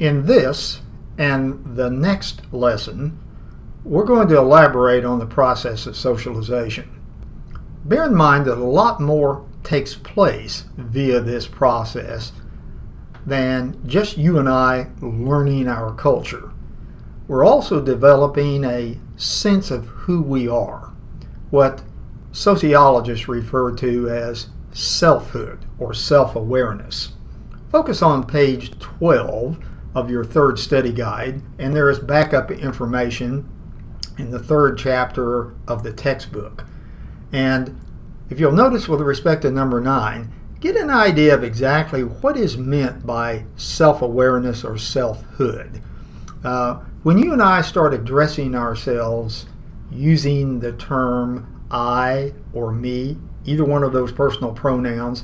In this and the next lesson, we're going to elaborate on the process of socialization. Bear in mind that a lot more takes place via this process than just you and I learning our culture. We're also developing a sense of who we are, what sociologists refer to as selfhood or self-awareness. Focus on page 12 of your third study guide, and there is backup information in the third chapter of the textbook. And if you'll notice with respect to number 9, get an idea of exactly what is meant by self-awareness or selfhood. When you and I start addressing ourselves using the term I or me, either one of those personal pronouns,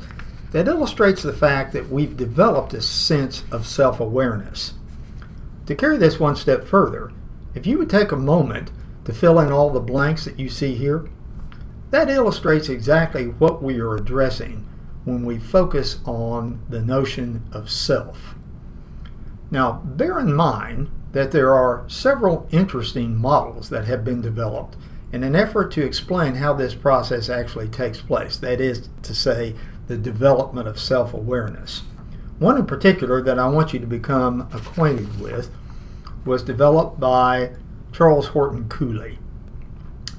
that illustrates the fact that we've developed a sense of self-awareness. To carry this one step further, if you would take a moment to fill in all the blanks that you see here, that illustrates exactly what we are addressing when we focus on the notion of self. Now, bear in mind that there are several interesting models that have been developed in an effort to explain how this process actually takes place, that is to say, the development of self-awareness. One in particular that I want you to become acquainted with was developed by Charles Horton Cooley,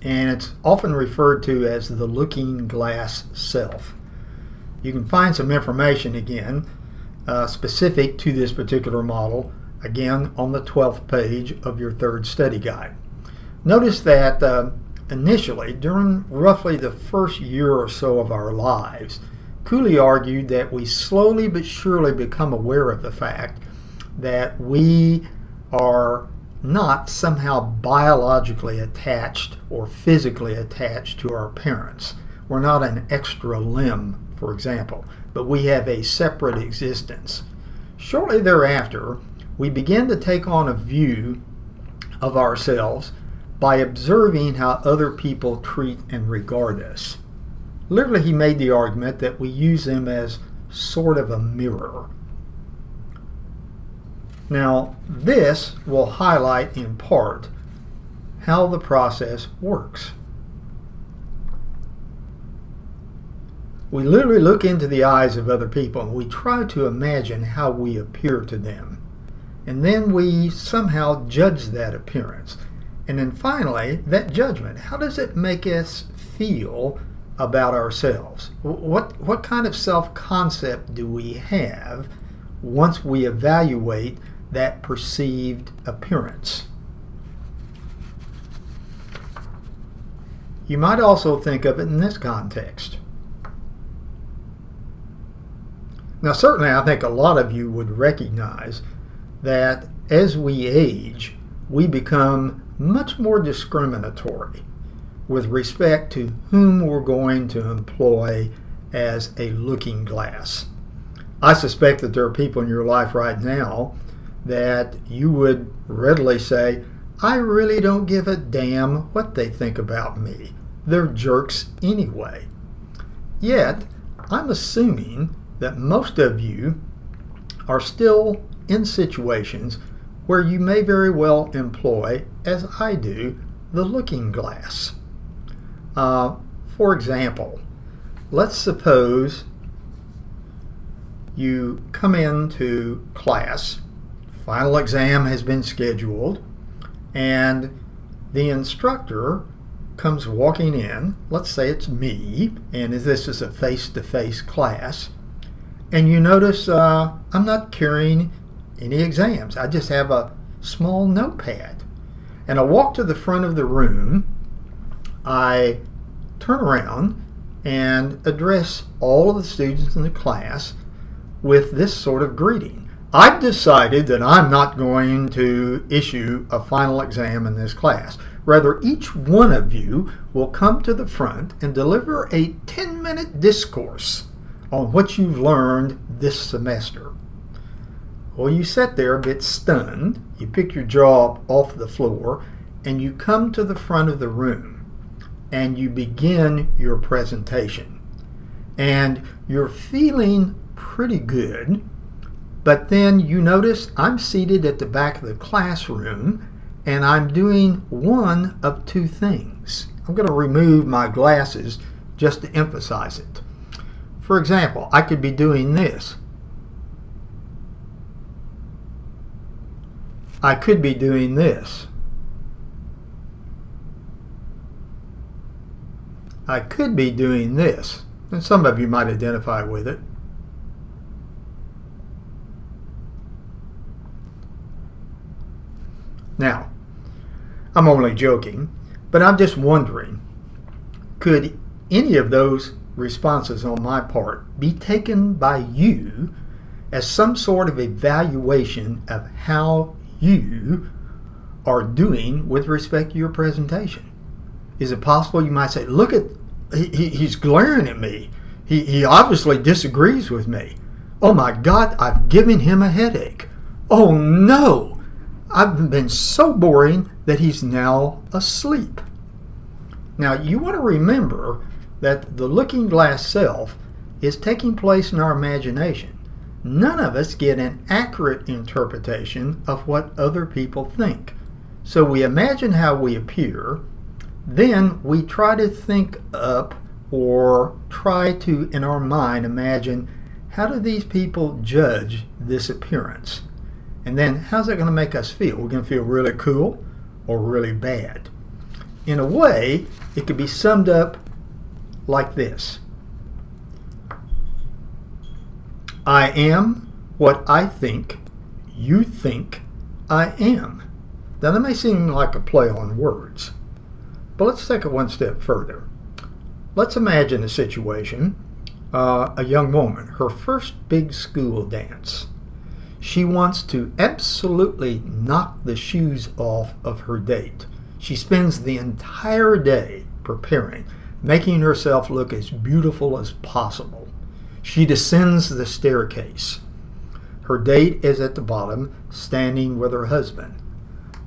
and it's often referred to as the looking glass self. You can find some information again specific to this particular model again on the 12th page of your third study guide. Notice that initially, during roughly the first year or so of our lives, Cooley argued that we slowly but surely become aware of the fact that we are not somehow biologically attached or physically attached to our parents. We're not an extra limb, for example, but we have a separate existence. Shortly thereafter, we begin to take on a view of ourselves by observing how other people treat and regard us. Literally, he made the argument that we use them as sort of a mirror. Now, this will highlight in part how the process works. We literally look into the eyes of other people and we try to imagine how we appear to them. And then we somehow judge that appearance. And then finally, that judgment, how does it make us feel about ourselves? What kind of self-concept do we have once we evaluate that perceived appearance? You might also think of it in this context. Now, certainly I think a lot of you would recognize that as we age, we become much more discriminatory with respect to whom we're going to employ as a looking glass. I suspect that there are people in your life right now that you would readily say, I really don't give a damn what they think about me. They're jerks anyway. Yet, I'm assuming that most of you are still in situations where you may very well employ, as I do, the looking glass. For example, let's suppose you come into class, final exam has been scheduled, and the instructor comes walking in. Let's say it's me, and this is a face-to-face class, and you notice I'm not carrying any exams. I just have a small notepad. And I walk to the front of the room, I turn around and address all of the students in the class with this sort of greeting. I've decided that I'm not going to issue a final exam in this class. Rather, each one of you will come to the front and deliver a 10-minute discourse on what you've learned this semester. Well, you sit there a bit stunned, you pick your jaw up off the floor, and you come to the front of the room and you begin your presentation. And you're feeling pretty good But then you notice I'm seated at the back of the classroom and I'm doing one of two things. I'm going to remove my glasses just to emphasize it. For example, I could be doing this. I could be doing this. I could be doing this. And some of you might identify with it. Now, I'm only joking, but I'm just wondering, could any of those responses on my part be taken by you as some sort of evaluation of how you are doing with respect to your presentation? Is it possible you might say, look at, he's glaring at me. He obviously disagrees with me. Oh my God, I've given him a headache. Oh no, I've been so boring that he's now asleep. Now you want to remember that the looking glass self is taking place in our imagination. None of us get an accurate interpretation of what other people think. So we imagine how we appear, then we try to think up or try to, in our mind, imagine how do these people judge this appearance? And then how's that going to make us feel? We're going to feel really cool or really bad. In a way, it could be summed up like this. I am what I think you think I am. Now that may seem like a play on words, but let's take it one step further. Let's imagine a situation, a young woman, her first big school dance. She wants to absolutely knock the shoes off of her date. She spends the entire day preparing, making herself look as beautiful as possible. She descends the staircase. Her date is at the bottom, standing with her husband.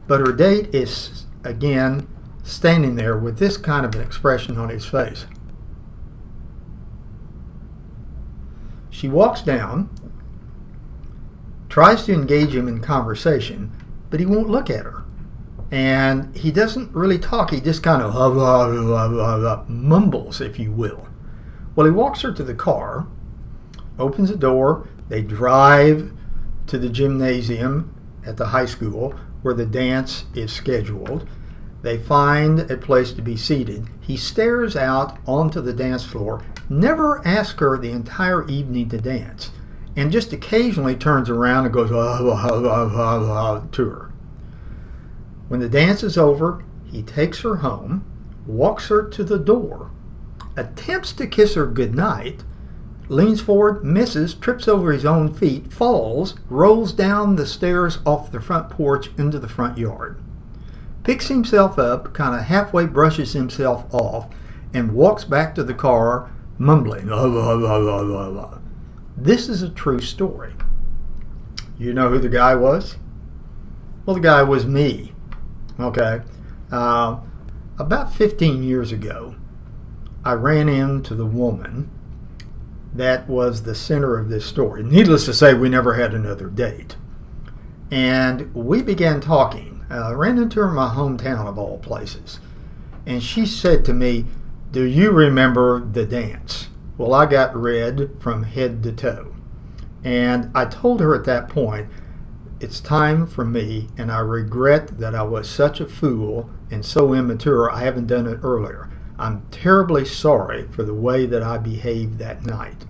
But her date is, again, standing there with this kind of an expression on his face. She walks down, tries to engage him in conversation, but he won't look at her. And he doesn't really talk, he just kind of mumbles, if you will. Well, he walks her to the car, opens the door, they drive to the gymnasium at the high school where the dance is scheduled. They find a place to be seated. He stares out onto the dance floor, never asks her the entire evening to dance, and just occasionally turns around and goes to her. When the dance is over, he takes her home, walks her to the door, attempts to kiss her goodnight, leans forward, misses, trips over his own feet, falls, rolls down the stairs off the front porch into the front yard, picks himself up, kind of halfway brushes himself off, and walks back to the car mumbling. This is a true story. You know who the guy was? Well, the guy was me. Okay. About 15 years ago, I ran into the woman that was the center of this story. Needless to say, we never had another date. And we began talking. I ran into her in my hometown of all places. And she said to me, "Do you remember the dance?" Well, I got red from head to toe. And I told her at that point, it's time for me, and I regret that I was such a fool and so immature I haven't done it earlier. I'm terribly sorry for the way that I behaved that night.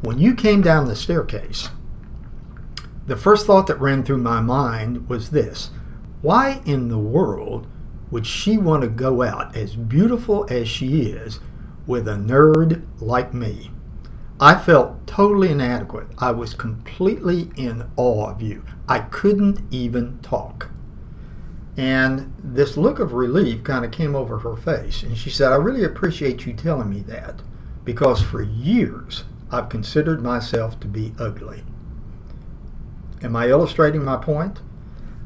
When you came down the staircase, the first thought that ran through my mind was this: why in the world would she want to go out, as beautiful as she is, with a nerd like me? I felt totally inadequate. I was completely in awe of you. I couldn't even talk. And this look of relief kind of came over her face. And she said, "I really appreciate you telling me that, because for years I've considered myself to be ugly." Am I illustrating my point?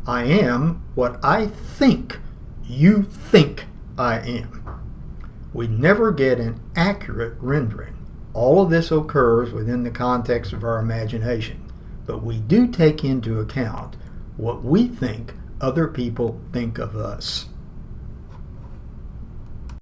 I am what I think you think I am. We never get an accurate rendering. All of this occurs within the context of our imagination. but we do take into account what we think other people think of us.